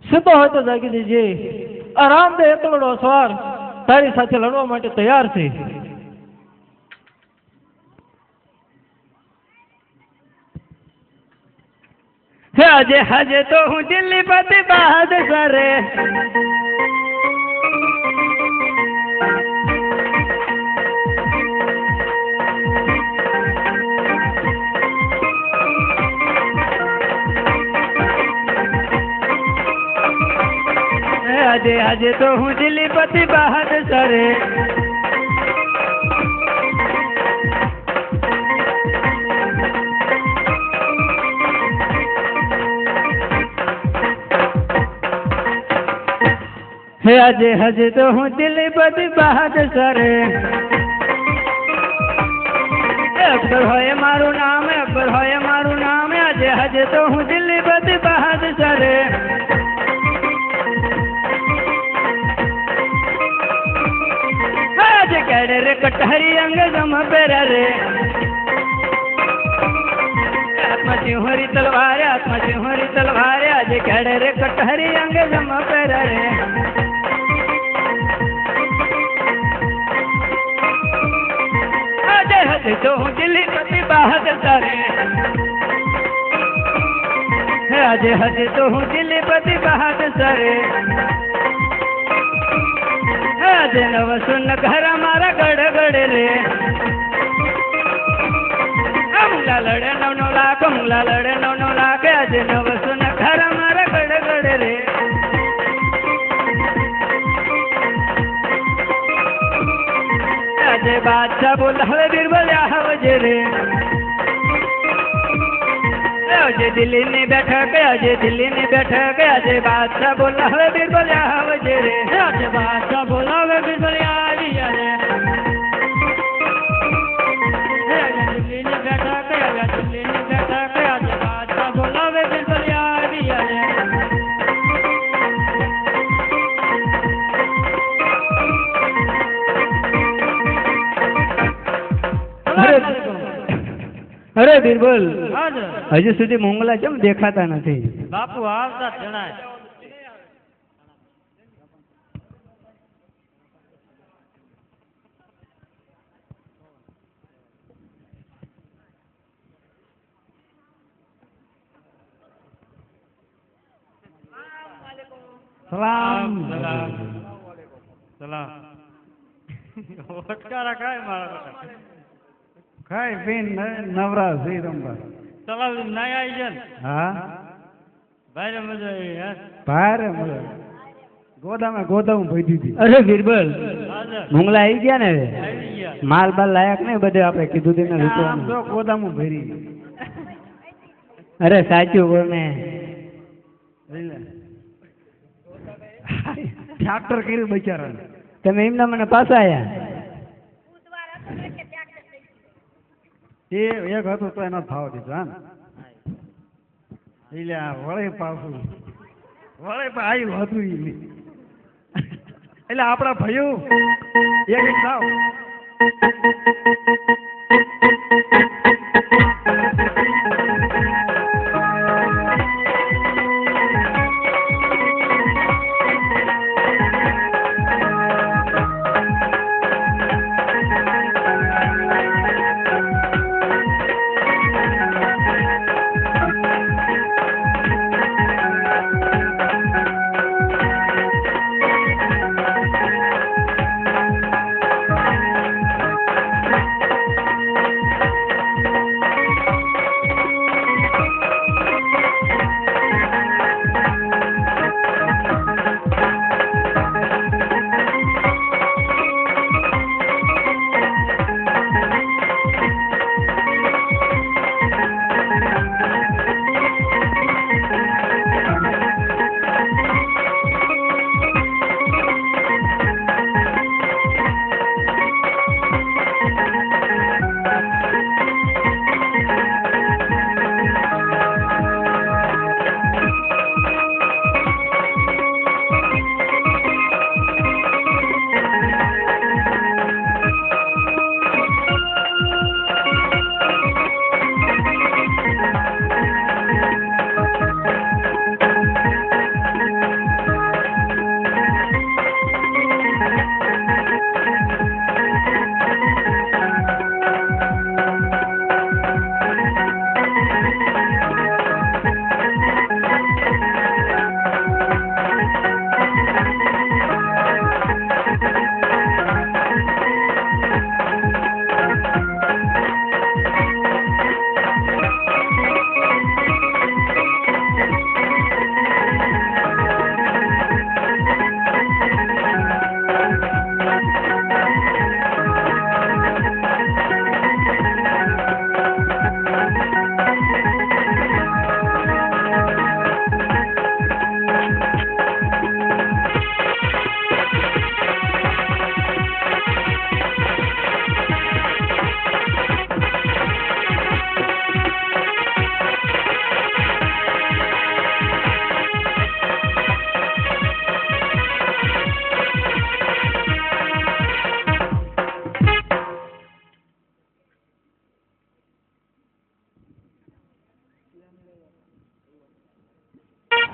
સુતો હોય તો જાગી દેજે. આ રામદેવ એકલડો અસવાર તારી સાથે લડવા માટે તૈયાર છે. હજે હજે તો હું દિલ્હી પતિ બહાદુર રે. હજે હજે તો હું દિલ્હી પતિ બહાદુર રે. હજે હજે તો હું દિલ્હી પતિ બહાદુર રે. અકબર હોય મારું નામ, અકબર હોય મારું નામ. હજે હજે તો હું દિલ્હી પતિ બહાદુર રે. હજે કેડે રે કટહરી અંગ જમ પેરા રે. હાથમાં સિંહરી તલવાર, હાથમાં સિંહરી તલવાર. હજે કેડે રે કટહરી અંગ જમ પેરા રે. હજે તો હું દિલ્હી પતિ બહાદુર રે. હજે હજે તો હું દિલ્હી પતિ બહાદુર રે. હજે નવ સુન ઘર મારા ગડગડ રે. મુંગલા લડે 9 લાખ, મુંગલા લડે 9 લાખ. હજે નવ સુન ઘર મારા ગડગડ રે. હજે બાદશાહ બોલાવે બિરબલ આવજે રે. હજે દિલ્હી ની બેઠક, હજે દિલ્હી ની બેઠક. હજે બાદશાહ બોલાવે બિરબલ આવજે રે. હજે બાદશાહ બોલાવે બિરબલ આવી રે. દિલ્હીની બેઠક, દિલ્હીની બેઠક. હજે બાદશાહ બોલાવે બિરબલ આવી રે. અરે બિરબલ, હાજર. હજુ સુધી મોંગલા કેમ દેખાતા નથી? બાપુ આવતા જ જણાય. સલામ. સલામ. ઓટકારા કાય મારા બેટા. ખાઈ પીને નવરા થઈ રમવા. સલામ નાય આવી છે ને. હા ભાઈ મજા આવી હે. ભારે મજા. ગોદામે ગોદામ ભરી દીધી. અરે બિરબલ, હાજર. મોંગલા આવી ગયા ને હવે? આવી ગયા. માલ બાલ લાયક નહીં, બધે આપણે કીધું તેને આમ રૂપવાનું. જો ગોદામ ભરી. અરે સાચું બોલ ને. ટ્રેક્ટર કર્યું બચારા. તમે એમના મને પાછા આયા. એ એક હતું તો એનો ભાવ દીધો. હા એટલે આ વળે પાછું વળે આવ્યું હતું ઈ. એટલે આપણા ભાઈઓ એક થાવ.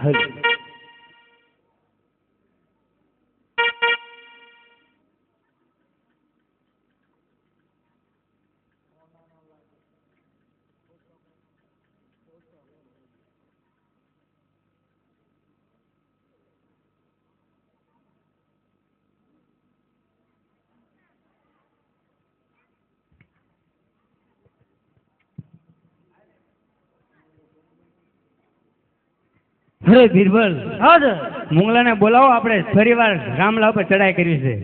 હલ અરે બીરબલ, હા સર. મુંગલાને બોલાવો, આપણે ફરીવાર રામલા ઉપર ચડાઈ કરવી છે.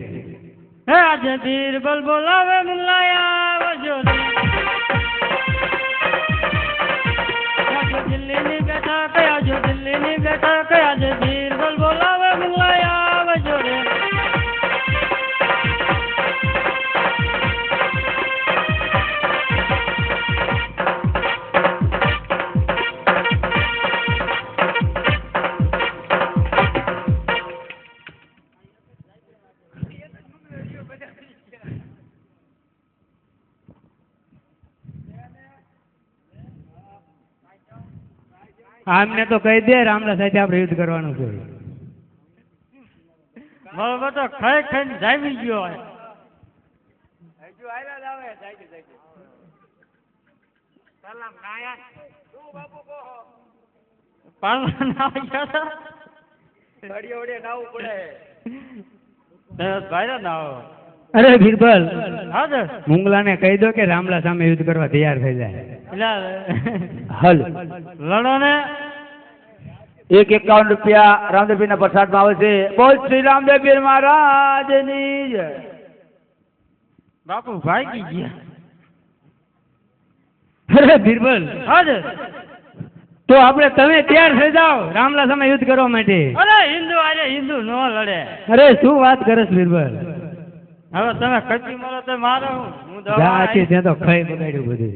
હે આજે બીરબલ બોલાવે મુલાયા આવજો રે. આજો દિલ્હીની બેઠક, આજો દિલ્હીની બેઠક, આજે બીરબલ બોલાવે મુલાયા આવજો રે. આમને તો કહી દે રામલા સાથે આપણે યુદ્ધ કરવાનું છે. મારો બેટો ખાઈ ખાઈને જામી ગયો હોય. પાણવા ના ગયા હતા? ભાઈ ના આવો. અરે બીરબલ, હા સર. મુંગલાને કહી દો કે રામલા સામે યુદ્ધ કરવા તૈયાર થઈ જાય. એટલે હલ લડો ને. 51 રૂપિયા રામદેવપીરના પ્રસાદમાં આવે છે. બોલ શ્રી રામદેવપીર મહારાજની જય. બાપુ ભાગી ગયા. અરે બીરબલ, હા સર. તો આપણે તમે તૈયાર થઈ જાઓ રામલા સામે યુદ્ધ કરવા માટે. અરે હિન્દુ આજે હિન્દુ નો લડે. અરે શું વાત કરસ બીરબલ? હવે તમે કચ્છી મારો તો મારો હું જા, ત્યાં તો ખાઈ બગાડ્યું બધું.